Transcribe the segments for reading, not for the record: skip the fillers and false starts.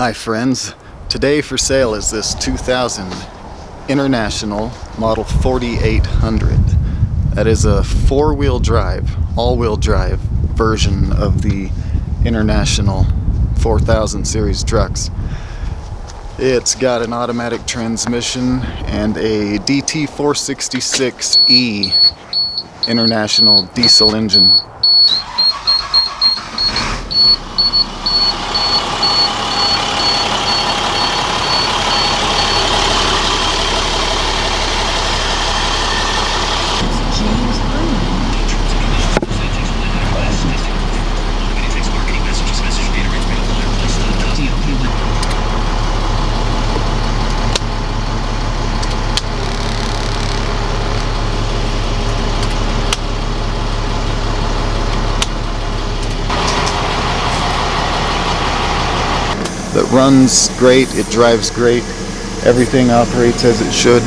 Hi friends, today for sale is this 2000 International Model 4800. That is a four-wheel drive, all-wheel drive version of the International 4000 series trucks. It's got an automatic transmission and a DT466E International Diesel Engine. That runs great, it drives great, everything operates as it should.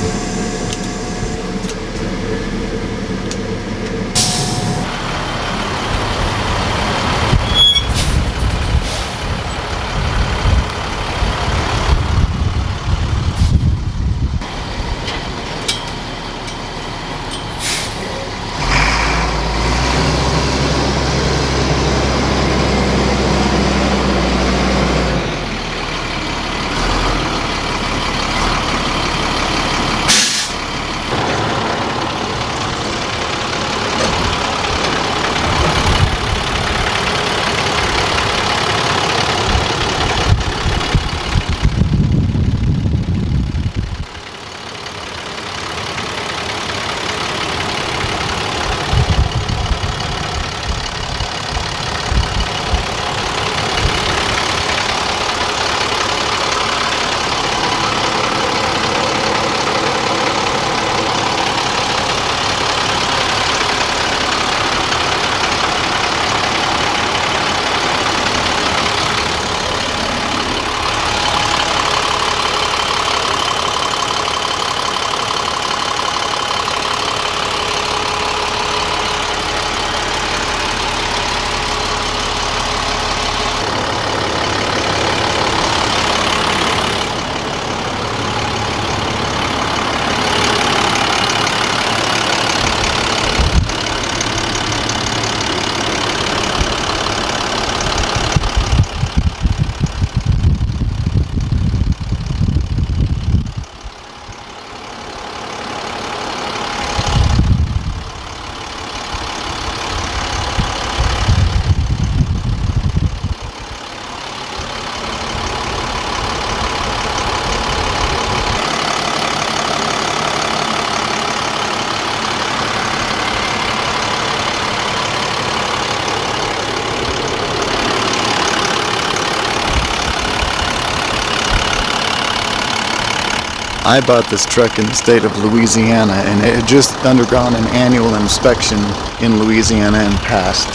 I bought this truck in the state of Louisiana, and it had just undergone an annual inspection in Louisiana and passed.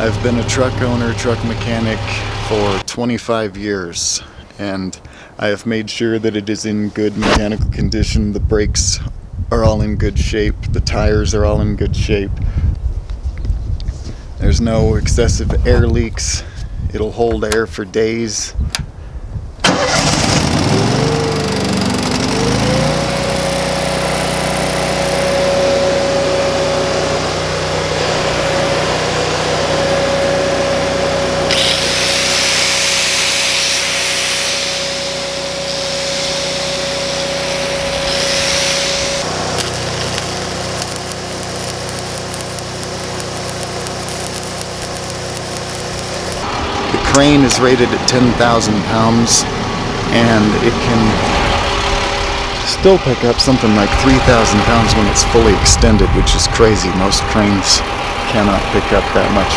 I've been a truck owner, truck mechanic for 25 years, and I have made sure that it is in good mechanical condition. The brakes are all in good shape, the tires are all in good shape. There's no excessive air leaks. It'll hold air for days. The crane is rated at 10,000 pounds, and it can still pick up something like 3,000 pounds when it's fully extended, which is crazy. Most cranes cannot pick up that much,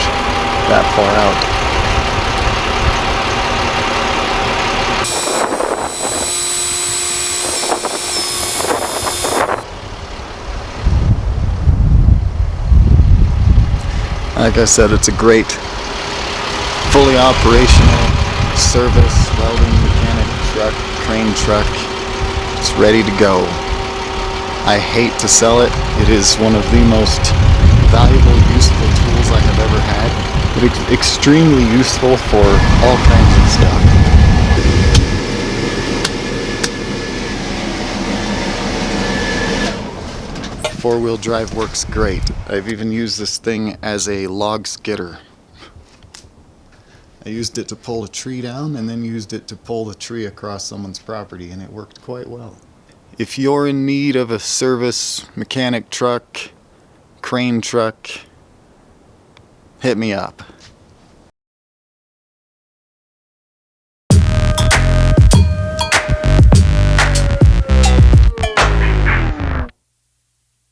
that far out. Like I said, it's a great, fully operational service, welding, mechanic truck, crane truck. It's ready to go. I hate to sell it. It is one of the most valuable, useful tools I have ever had. But it's extremely useful for all kinds of stuff. Four-wheel drive works great. I've even used this thing as a log skidder. I used it to pull a tree down and then used it to pull the tree across someone's property, and it worked quite well. If you're in need of a service mechanic truck, crane truck, hit me up.